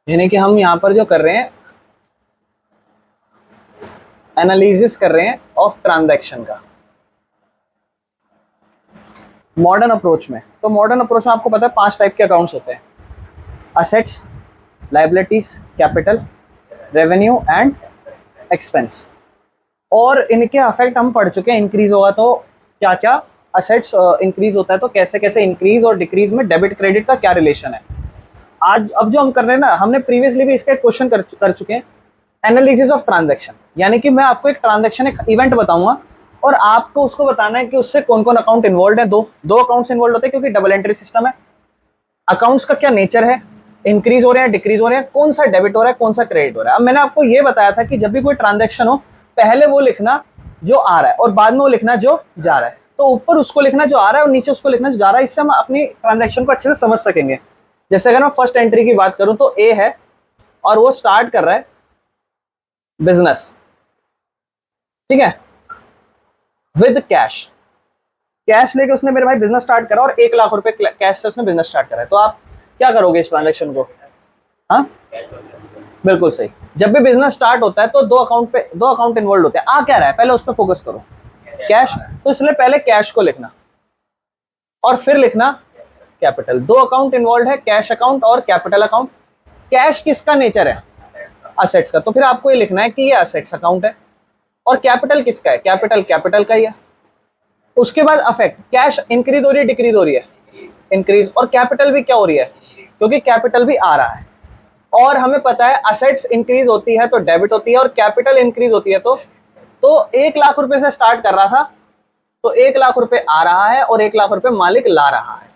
यानी कि हम यहाँ पर जो कर रहे हैं, एनालिसिस कर रहे हैं ऑफ ट्रांजैक्शन का मॉडर्न अप्रोच में। तो मॉडर्न अप्रोच में आपको पता है 5 टाइप के अकाउंट्स होते हैं: assets, liabilities, capital, revenue and expense. और इनके अफेक्ट हम पढ़ चुके हैं। इंक्रीज होगा तो क्या क्या, असेट्स इंक्रीज होता है तो कैसे कैसे इंक्रीज और डिक्रीज में डेबिट क्रेडिट का क्या रिलेशन है। आज अब जो हम कर रहे हैं ना, हमने प्रीवियसली भी इसका क्वेश्चन कर चुके हैं, एनालिसिस ऑफ ट्रांजैक्शन। यानी कि मैं आपको एक ट्रांजैक्शन, एक इवेंट बताऊंगा और आपको उसको बताना है कि उससे कौन कौन अकाउंट इन्वॉल्व है। दो अकाउंट्स इन्वॉल्व होते हैं क्योंकि डबल एंट्री सिस्टम है। अकाउंट्स का क्या नेचर है, इंक्रीज हो रहे हैं, डिक्रीज हो रहे हैं, कौन सा डेबिट हो रहा है, कौन सा क्रेडिट हो रहा है। अब मैंने आपको ये बताया था कि जब भी कोई ट्रांजैक्शन हो, पहले वो लिखना जो आ रहा है और बाद में वो लिखना जो जा रहा है। तो ऊपर उसको लिखना जो आ रहा है और नीचे उसको लिखना जो जा रहा है। इससे हम अपनी ट्रांजैक्शन को अच्छे से समझ सकेंगे। जैसे अगर मैं फर्स्ट एंट्री की बात करूं तो ए है और वो स्टार्ट कर रहा है बिजनेस, ठीक है, विद कैश। कैश लेके उसने मेरे भाई बिजनेस स्टार्ट करा और 1 लाख रुपए कैश से उसने बिजनेस स्टार्ट करा है। तो आप क्या करोगे इस ट्रांजैक्शन को? हाँ, बिल्कुल सही। जब भी बिजनेस स्टार्ट होता है तो दो अकाउंट इन्वॉल्व होते हैं। आ क्या रहा है, पहले उस पर फोकस करो, कैश। तो इसलिए पहले कैश को लिखना और फिर लिखना कैपिटल। 2 अकाउंट इन्वॉल्व है, कैश अकाउंट और कैपिटल अकाउंट। कैश किसका नेचर है? असेट्स का। तो फिर आपको ये लिखना है कि ये असेट्स अकाउंट है। और कैपिटल किसका है? कैपिटल का ही है। उसके बाद अफेक्ट, कैश इंक्रीज हो रही है, डिक्रीज हो रही है, इंक्रीज। और कैपिटल भी क्या हो रही है, क्योंकि कैपिटल भी आ रहा है। और हमें पता है असेट्स इंक्रीज होती है तो डेबिट होती है और कैपिटल इंक्रीज होती है तो 1 लाख रुपए से स्टार्ट कर रहा था तो 1 लाख रुपए आ रहा है और 1 लाख रुपए मालिक ला रहा है।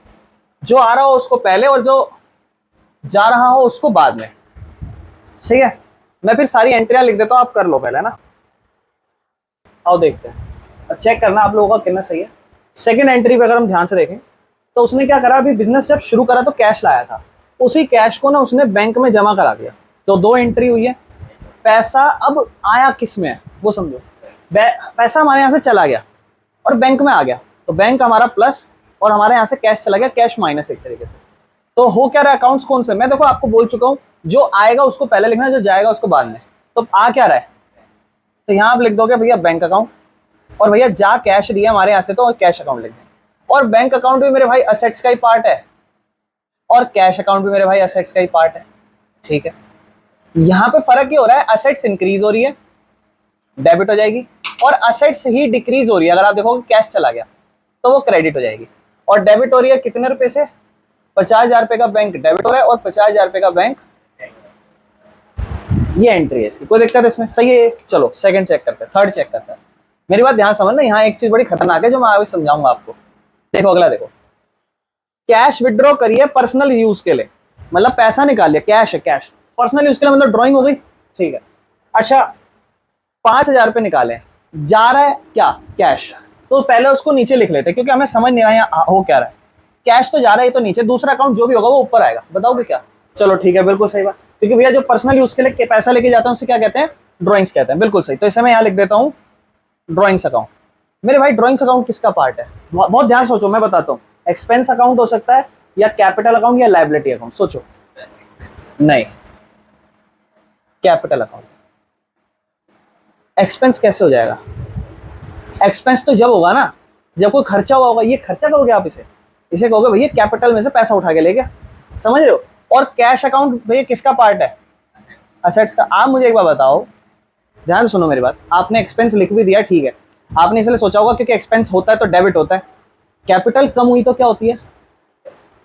जो आ रहा हो उसको पहले और जो जा रहा हो उसको बाद में। ठीक है, मैं फिर सारी एंट्रियां लिख देता हूं, आप कर लो पहले ना। आओ देखते हैं, चेक करना आप लोगों का कितना सही है। सेकंड एंट्री पे अगर हम ध्यान से देखें तो उसने क्या करा, अभी बिजनेस जब शुरू करा तो कैश लाया था, उसी कैश को ना उसने बैंक में जमा करा दिया। तो 2 एंट्री हुई है। पैसा अब आया किस में है वो समझो। पैसा हमारे यहाँ से चला गया और बैंक में आ गया, तो बैंक हमारा प्लस और हमारे यहाँ से कैश चला गया, कैश माइनस एक तरीके से। तो हो क्या रहा है, अकाउंट्स कौन से? मैं देखो आपको बोल चुका हूँ, जो आएगा उसको पहले लिखना, जो जाएगा उसको बाद में। तो आ क्या रहा है, तो यहाँ आप लिख दोगे भैया बैंक अकाउंट, और भैया जा कैश दिया हमारे यहाँ से तो कैश अकाउंट लिख दें। और बैंक अकाउंट भी मेरे भाई असेट्स का ही पार्ट है और कैश अकाउंट भी मेरे भाई असेट्स का ही पार्ट है। ठीक है, यहाँ पे फर्क ये हो रहा है, असेट्स इंक्रीज हो रही है, डेबिट हो जाएगी, और असेट्स ही डिक्रीज हो रही है। अगर आप देखोगे कैश चला गया तो वो क्रेडिट हो जाएगी। और डेबिट हो रही है कितने रुपए से? 50,000 रुपए का बैंक डेबिट हो रहा है और 50,000 रुपए का बैंक। ये एंट्री है इसकी, कोई दिक्कत है इसमें? सही है। चलो सेकंड चेक करते हैं, थर्ड चेक करते हैं। मेरी बात ध्यान समझना, यहाँ एक चीज बड़ी खतरनाक है जो मैं अभी समझाऊंगा आपको। देखो अगला देखो, कैश विड्रॉ करिए पर्सनल यूज के लिए, मतलब पैसा निकालिए, कैश है, कैश पर्सनल यूज के लिए मतलब ड्राइंग हो गई। ठीक है, अच्छा 5,000 रुपए निकाले, जा रहा है क्या? कैश। तो पहले उसको नीचे लिख लेते क्योंकि हमें समझ नहीं रहा है हो क्या रहा है। कैश तो जा रहा है तो नीचे, दूसरा अकाउंट जो भी होगा वो ऊपर आएगा। बताओगे क्या? चलो ठीक है, बिल्कुल सही बात, क्योंकि भैया जो पर्सनल यूज के लिए पैसा लेके जाता है उसे क्या कहते हैं? ड्रॉइंग्स कहते हैं। बिल्कुल सही। तो इसे मैं यहाँ लिख देता हूँ ड्रॉइंग्स अकाउंट। मेरे भाई ड्रॉइंग्स अकाउंट किसका पार्ट है? बहुत ध्यान सोचो, मैं बताता हूँ। एक्सपेंस अकाउंट हो सकता है या कैपिटल अकाउंट या लायबिलिटी अकाउंट। सोचो। नहीं, कैपिटल अकाउंट। एक्सपेंस कैसे हो जाएगा? एक्सपेंस तो जब होगा ना जब कोई खर्चा हुआ होगा। ये खर्चा कहोगे आप इसे कहोगे भैया कैपिटल में से पैसा उठा के ले गया। समझ रहे हो? और कैश अकाउंट भैया किसका पार्ट है? असेट्स का। आप मुझे एक बार बताओ, ध्यान सुनो मेरी बात। आपने एक्सपेंस लिख भी दिया, ठीक है, आपने इसलिए सोचा होगा क्योंकि एक्सपेंस होता है तो डेबिट होता है। कैपिटल कम हुई तो क्या होती है?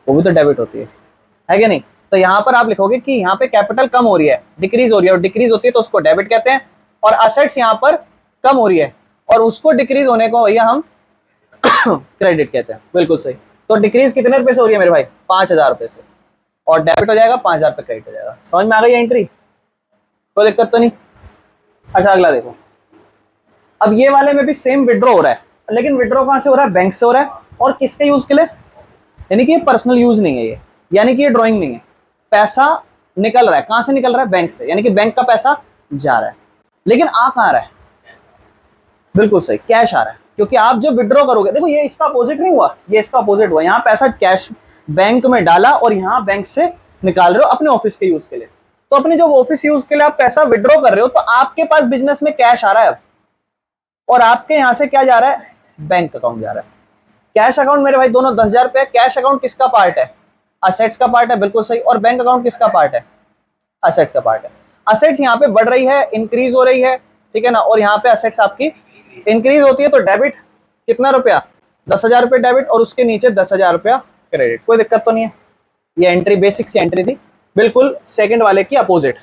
वो भी तो डेबिट होती है कि नहीं? तो यहाँ पर आप लिखोगे कि यहाँ पे कैपिटल कम हो रही है, डिक्रीज हो रही है, और डिक्रीज होती है तो उसको डेबिट कहते हैं। और असेट्स यहाँ पर कम हो रही है और उसको डिक्रीज होने को भैया हम क्रेडिट कहते हैं। बिल्कुल सही। तो डिक्रीज कितने रुपए से हो रही है मेरे भाई? 5,000 रुपए से, और डेबिट हो जाएगा 5,000 रुपए क्रेडिट हो जाएगा। समझ में आ गई एंट्री? कोई दिक्कत तो नहीं? अच्छा अगला देखो, अब ये वाले में भी सेम विड्रॉ हो रहा है, लेकिन विड्रॉ कहां से हो रहा है? बैंक से हो रहा है। और किसके यूज के लिए? यानी कि ये पर्सनल यूज नहीं है, ये यानी कि ये ड्राइंग नहीं है। पैसा निकल रहा है, कहां से निकल रहा है? बैंक से, यानी कि बैंक का पैसा जा रहा है। लेकिन आ कहां रहा है? बिल्कुल सही, कैश आ रहा है। क्योंकि आप जो विड्रॉ करोगे, देखो ये इसका अपोजिट नहीं हुआ, ये इसका अपोजिट हुआ। यहाँ पैसा कैश बैंक में डाला और यहाँ बैंक से निकाल रहे हो अपने ऑफिस के यूज के लिए। तो अपनी जो ऑफिस यूज के लिए आप पैसा विड्रॉ कर रहे हो, तो आपके पास बिजनेस में कैश आ रहा है अब, और आपके यहां से क्या जा रहा है, बैंक अकाउंट जा रहा है। कैश अकाउंट मेरे भाई दोनों 10,000 रुपए। कैश अकाउंट किसका पार्ट है, असेट्स का पार्ट है, बिल्कुल सही। और बैंक अकाउंट किसका पार्ट है, असेट्स का पार्ट है। असेट्स यहाँ पे बढ़ रही है, इंक्रीज हो रही है, ठीक है ना, और यहाँ पे असेट्स आपकी इंक्रीज होती है, तो डेबिट कितना रुपया, 10,000 रुपये डेबिट, और उसके नीचे 10,000 रुपया क्रेडिट। कोई दिक्कत तो नहीं है। ये एंट्री बेसिक सी एंट्री थी, बिल्कुल सेकंड वाले की अपोजिट।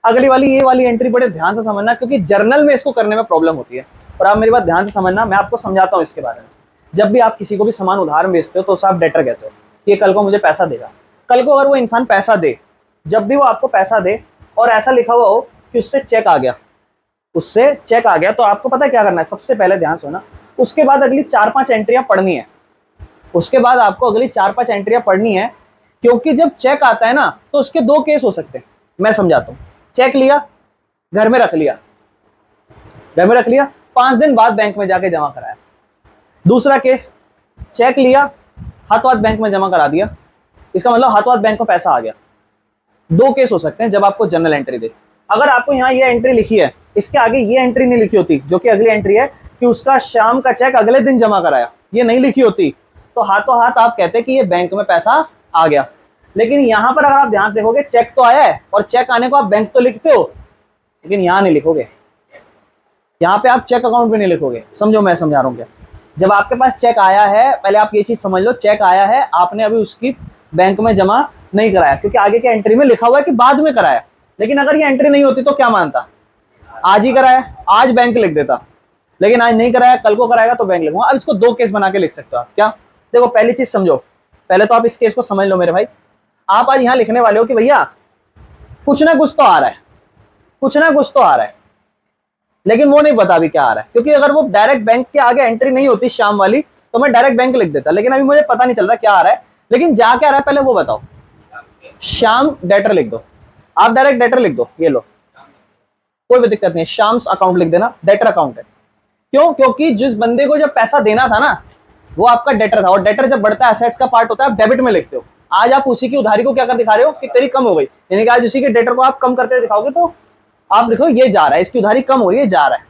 अगली वाली, ये वाली एंट्री बड़े ध्यान से समझना, क्योंकि जर्नल में इसको करने में प्रॉब्लम होती है। और आप मेरी बात ध्यान से समझना, मैं आपको समझाता हूँ इसके बारे में। जब भी आप किसी को भी सामान उधार में बेचते हो, तो उसे आप डेटर कहते हो कि कल को मुझे पैसा देगा। कल को अगर वो इंसान पैसा दे, जब भी वो आपको पैसा दे और ऐसा लिखा हुआ हो कि उससे चेक आ गया, उससे चेक आ गया, तो आपको पता है क्या करना है, सबसे पहले ध्यान से ना, उसके बाद अगली 4-5 एंट्रियां पढ़नी है। उसके बाद आपको अगली 4-5 एंट्रियां पढ़नी है, क्योंकि जब चेक आता है ना, तो उसके दो केस हो सकते हैं। मैं समझाता हूं। चेक लिया, घर में रख लिया, घर में रख लिया, 5 दिन बाद बैंक में जाके जमा कराया। दूसरा केस, चेक लिया, हाथों हाथ बैंक में जमा करा दिया, इसका मतलब हाथों हाथ बैंक में पैसा आ गया। दो केस हो सकते हैं जब आपको जर्नल एंट्री दे। अगर आपको यहाँ ये एंट्री लिखी है, इसके आगे ये एंट्री नहीं लिखी होती, जो कि अगली एंट्री है कि उसका शाम का चेक अगले दिन जमा कराया, ये नहीं लिखी होती, तो हाथों हाथ आप कहते कि ये बैंक में पैसा आ गया। लेकिन यहाँ पर अगर आप ध्यान से देखोगे, चेक तो आया है, और चेक आने को आप बैंक तो लिखते हो, लेकिन यहाँ नहीं लिखोगे। यहाँ पे आप चेक अकाउंट भी नहीं लिखोगे। समझो मैं समझा रहा हूँ क्या। जब आपके पास चेक आया है, पहले आप ये चीज समझ लो, चेक आया है, आपने अभी उसकी बैंक में जमा नहीं कराया, क्योंकि आगे के एंट्री में लिखा हुआ है कि बाद में कराया। लेकिन अगर ये एंट्री नहीं होती तो क्या मानता, आज ही कराया, आज बैंक लिख देता, लेकिन आज नहीं कराया, कल को कराएगा तो बैंक लिखूंगा। अब इसको दो केस बना के लिख सकते हो आप। क्या, देखो पहली चीज समझो, पहले तो आप इस केस को समझ लो मेरे भाई। आप आज यहां लिखने वाले हो कि भैया कुछ ना कुछ तो आ रहा है, कुछ ना कुछ तो आ रहा है, लेकिन वो नहीं पता अभी क्या आ रहा है, क्योंकि अगर वो डायरेक्ट बैंक के आगे एंट्री नहीं होती शाम वाली, तो मैं डायरेक्ट बैंक लिख देता, लेकिन अभी मुझे पता नहीं चल रहा क्या आ रहा है। लेकिन जा क्या रहा है पहले वो बताओ। शाम डेटर लिख दो, आप डायरेक्ट डेटर लिख दो, ये लो, कोई भी दिक्कत नहीं, शाम्स अकाउंट लिख देना, डेटर अकाउंट है। क्यों, क्योंकि जिस बंदे को जब पैसा देना था ना, वो आपका डेटर था, और डेटर जब बढ़ता है, असेट्स का पार्ट होता है, आप डेबिट में लिखते हो। आज आप उसी की उधारी को क्या कर दिखा रहे हो कि तेरी कम हो गई, यानी कि आज उसी के डेटर को आप कम करते दिखाओगे, तो आप लिखो ये जा रहा है, इसकी उधारी कम हो रही है, जा रहा है।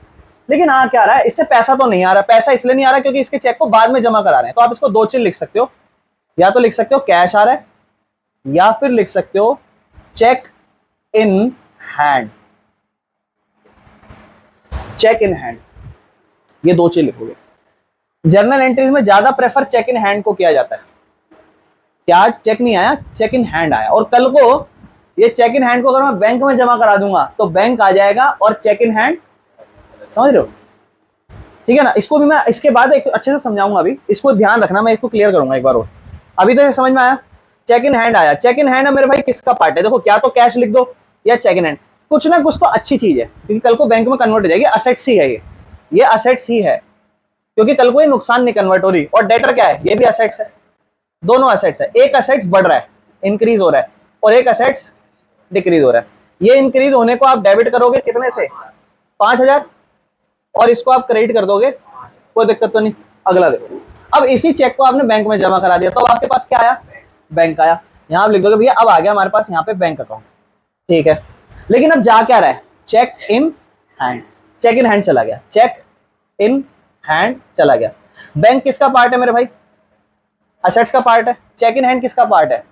लेकिन आ क्या रहा है, इससे पैसा तो नहीं आ रहा। पैसा इसलिए नहीं आ रहा क्योंकि इसके चेक को बाद में जमा करा रहे हैं। तो आप इसको दो चीज लिख सकते हो, या तो लिख सकते हो कैश आ रहा है, या फिर लिख सकते हो check in hand, check in hand, ये दो चीज लिखोगे। जर्नल एंट्रीज में ज्यादा प्रेफर चेक इन हैंड को किया जाता है कि आज चेक नहीं आया, चेक इन हैंड आया, और कल को ये चेक इन हैंड को अगर मैं बैंक में जमा करा दूंगा तो बैंक आ जाएगा और चेक इन हैंड, समझ रहे हो, ठीक है ना। इसको भी मैं इसके बाद एक अच्छे से समझाऊंगा, अभी इसको ध्यान रखना, मैं इसको क्लियर करूंगा एक बार और। अभी तो ये समझ में आया, चेक इन हैंड आया। चेक इन हैंड है मेरे भाई किसका पार्ट है, देखो क्या तो कैश लिख दो या चेक इन हैंड, कुछ ना कुछ तो अच्छी चीज है, क्योंकि कल को बैंक में कन्वर्ट हो जाएगी। असेट्स ही है ये असेट्स ही है, क्योंकि कल को ये नुकसान नहीं कन्वर्ट हो रही। और डेटर क्या है, ये भी असेट्स है, दोनों असेट्स है। एक असेट्स बढ़ रहा है, इंक्रीज हो रहा है, और एक असेट्स डिक्रीज हो रहा है। ये इंक्रीज होने को आप डेबिट करोगे कितने से, 5,000, और इसको आप क्रेडिट कर दोगे, कोई दिक्कत तो नहीं। अगला देखो, अब इसी चेक को आपने बैंक में जमा करा दिया, तो आपके पास क्या आया, बैंक आया। यहां आप लिख दोगे भैया अब आ गया हमारे पास यहाँ पे बैंक अकाउंट, ठीक है। लेकिन अब जा क्या रहा है, check in hand, check in hand चला गया, चेक इन हैंड चला गया। बैंक किसका पार्ट है मेरे भाई, असेट्स का पार्ट है। चेक इन हैंड किसका पार्ट है,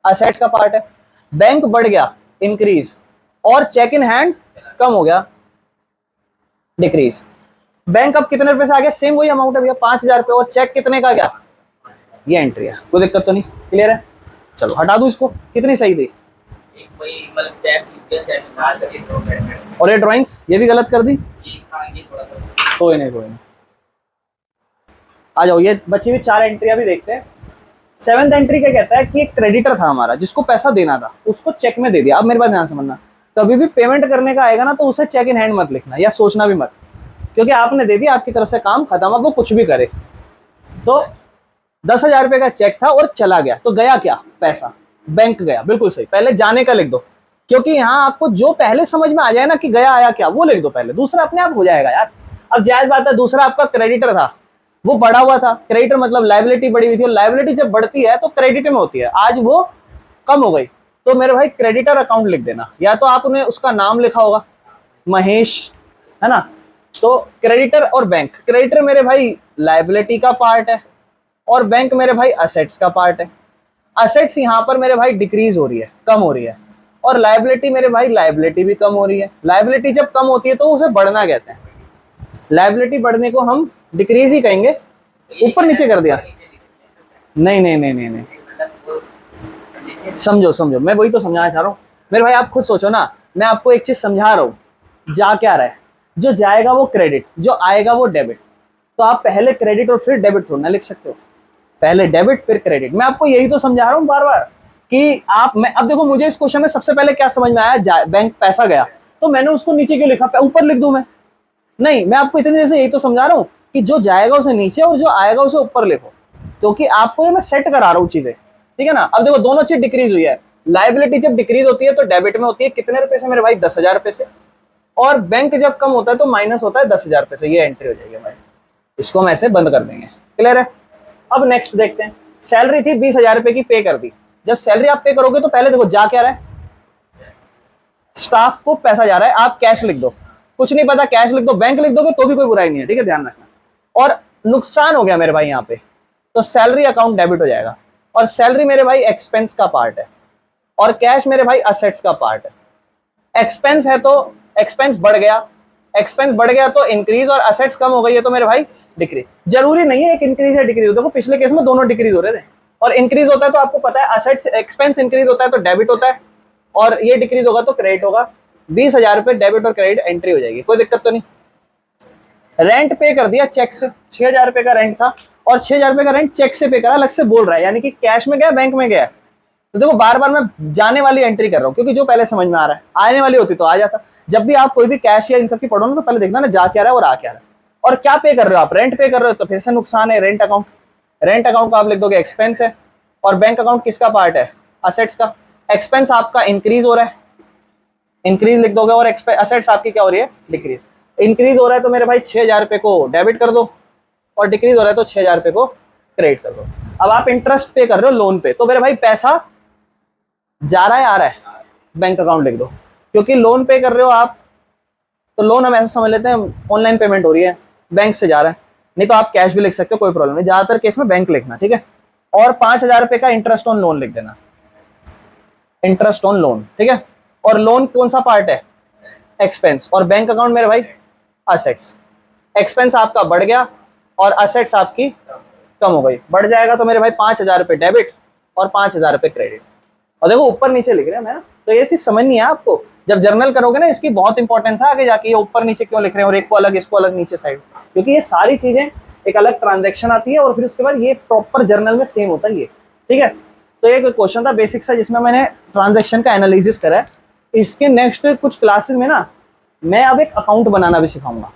असेट्स का पार्ट है। बैंक बढ़ गया, इंक्रीज, और चेक इन हैंड कम हो गया, डिक्रीज। बैंक अब कितने रुपए से आ गया, सेम वही अमाउंट है भैया, 5,000 रुपए, और चेक कितने का गया, ये एंट्री है, कोई दिक्कत तो नहीं, क्लियर है। चलो हटा दूं इसको, कितनी सही थी, और ये ड्राइंग्स ये भी गलत कर दी, कोई नहीं कोई नहीं। आ जाओ, ये बची हुई 4 एंट्रियां भी देखते हैं। 7th एंट्री क्या कहता है कि एक क्रेडिटर था हमारा, जिसको पैसा देना था, उसको चेक में दे दिया। अब मेरे बात ध्यान समझना, कभी भी पेमेंट करने का आएगा ना, तो उसे चेक इन हैंड मत लिखना, या सोचना भी मत, क्योंकि आपने दे दिया, आपकी तरफ से काम खत्म। अब वो कुछ भी करे, तो 10,000 रुपए का चेक था और चला गया, तो गया क्या, पैसा बैंक गया, बिल्कुल सही। पहले जाने का लिख दो, क्योंकि यहाँ आपको जो पहले समझ में आ जाए ना कि गया आया क्या, वो लिख दो पहले, दूसरा अपने आप हो जाएगा यार। अब जायज बात है, दूसरा आपका क्रेडिटर था, वो बढ़ा हुआ था। क्रेडिटर मतलब लायबिलिटी बढ़ी हुई थी, और लायबिलिटी जब बढ़ती है तो क्रेडिट में होती है, आज वो कम हो गई, तो मेरे भाई क्रेडिटर अकाउंट लिख देना, या तो आप उन्हें उसका नाम लिखा होगा महेश, है ना। तो क्रेडिटर और बैंक, क्रेडिटर मेरे भाई लायबिलिटी का पार्ट है और बैंक मेरे भाई असेट्स का पार्ट है। असेट्स यहाँ पर मेरे भाई डिक्रीज हो रही है, कम हो रही है, और लायबिलिटी मेरे भाई लायबिलिटी भी कम हो रही है। लायबिलिटी जब कम होती है तो उसे बढ़ना कहते हैं, लायबिलिटी बढ़ने को हम डिक्रीज ही कहेंगे। ऊपर नीचे कर दिया, नहीं नहीं नहीं नहीं नहीं, समझो समझो, मैं वही तो समझाना चाह रहा हूँ मेरे भाई। आप खुद सोचो ना, मैं आपको एक चीज समझा रहा हूँ, जा क्या रहा है, जो जाएगा वो क्रेडिट, जो आएगा वो डेबिट। तो आप पहले क्रेडिट और फिर डेबिट थोड़ा ना लिख सकते हो, पहले डेबिट फिर क्रेडिट। मैं आपको यही तो समझा रहा हूँ बार बार कि आप, मैं अब देखो मुझे इस क्वेश्चन में सबसे पहले क्या समझ में आया, बैंक पैसा गया तो मैंने उसको नीचे क्यों लिखा, ऊपर लिख दूं मैं? नहीं, मैं आपको इतनी देर से यही तो समझा रहा हूँ कि जो जाएगा उसे नीचे और जो आएगा उसे ऊपर लिखो, क्योंकि आपको ये मैं सेट करा रहा हूँ चीजें, ठीक है ना। अब देखो दोनों चीज डिक्रीज हुई है, लायबिलिटी जब डिक्रीज होती है तो डेबिट में होती है कितने रुपए से मेरे भाई, 10,000 रुपए से, और बैंक जब कम होता है तो माइनस होता है 10,000 रुपए से। ये एंट्री हो जाएगी हमारी, इसको हम ऐसे बंद कर देंगे, क्लियर है। अब नेक्स्ट देखते हैं, सैलरी थी 20,000 रुपए की, पे कर दी। जब सैलरी आप पे करोगे तो पहले देखो जा क्या रहा है, स्टाफ को पैसा जा रहा है, आप कैश लिख दो, कुछ नहीं पता कैश लिख दो, बैंक लिख दोगे तो भी कोई बुराई नहीं है, ठीक है, ध्यान रखना। और नुकसान हो गया मेरे भाई यहाँ पे, तो सैलरी अकाउंट डेबिट हो जाएगा, और सैलरी मेरे भाई एक्सपेंस का पार्ट है, और कैश मेरे भाई असेट्स का पार्ट है। एक्सपेंस है तो एक्सपेंस बढ़ गया, एक्सपेंस बढ़ गया तो इंक्रीज, और असेट्स कम हो गई है तो मेरे भाई डिक्रीज। जरूरी नहीं है एक इंक्रीज है डिक्रीज, देखो पिछले केस में दोनों डिक्रीज हो रहे थे, और इंक्रीज होता है तो आपको पता है असेट्स, एक्सपेंस इंक्रीज होता है तो डेबिट होता है, और ये डिक्रीज होगा तो क्रेडिट होगा। 20,000 रुपए डेबिट और क्रेडिट एंट्री हो जाएगी, कोई दिक्कत तो नहीं। रेंट पे कर दिया चेक से, 6,000 रुपए का रेंट था, और 6,000 रुपए का रेंट चेक से पे करा, अलग से बोल रहा है, यानी कि कैश में गया बैंक में गया। तो देखो बार बार मैं जाने वाली एंट्री कर रहा हूँ, क्योंकि जो पहले समझ में आ रहा है, आने वाली होती तो आ जाता। जब भी आप कोई भी कैश या इन सब की पढ़ो ना तो पहले देखना ना जा क्या रहा है और आ क्या रहा है। और क्या पे कर रहे हो आप, रेंट पे कर रहे हो तो फिर से नुकसान है, रेंट अकाउंट, रेंट अकाउंट का आप लिख दोगे एक्सपेंस है, और बैंक अकाउंट किसका पार्ट है, असेट्स का। एक्सपेंस आपका इंक्रीज हो रहा है, इंक्रीज लिख दोगे, और असेट्स आपकी क्या हो रही है, डिक्रीज। इंक्रीज हो रहा है तो मेरे भाई 6,000 रुपए को डेबिट कर दो, और डिक्रीज हो रहा है तो 6,000 रुपए को क्रेडिट कर दो। अब आप इंटरेस्ट पे कर रहे हो लोन पे, तो मेरे भाई पैसा जा रहा है आ रहा है, बैंक अकाउंट लिख दो, क्योंकि लोन पे कर रहे हो आप, तो लोन हम ऐसा समझ लेते हैं ऑनलाइन पेमेंट हो रही है, बैंक से जा रहा है, नहीं तो आप कैश भी लिख सकते हो, कोई प्रॉब्लम नहीं, ज्यादातर केस में बैंक लिखना, ठीक है। और 5,000 रुपए का इंटरेस्ट ऑन लोन लिख देना, इंटरेस्ट ऑन लोन, ठीक है। और लोन कौन सा पार्ट है, एक्सपेंस, और बैंक अकाउंट मेरे भाई असेट्स। एक्सपेंस आपका बढ़ गया और असेट्स आपकी कम हो गई, बढ़ जाएगा तो मेरे भाई 5,000 रुपए डेबिट और 5,000 रुपए क्रेडिट। और देखो ऊपर नीचे लिख रहे हैं ना, तो ये चीज समझनी है आपको, जब जर्नल करोगे ना इसकी बहुत इंपॉर्टेंस है आगे जाके, ये ऊपर नीचे क्यों लिख रहे हैं और एक को अलग इसको अलग नीचे साइड, क्योंकि ये सारी चीजें एक अलग ट्रांजैक्शन आती है और फिर उसके बाद ये प्रॉपर जर्नल में सेम होता है ये, ठीक है। तो ये क्वेश्चन था बेसिक सा जिसमें मैंने ट्रांजैक्शन का एनालिसिस करा है। इसके नेक्स्ट कुछ क्लासेस में ना मैं अब एक अकाउंट बनाना भी सिखाऊंगा।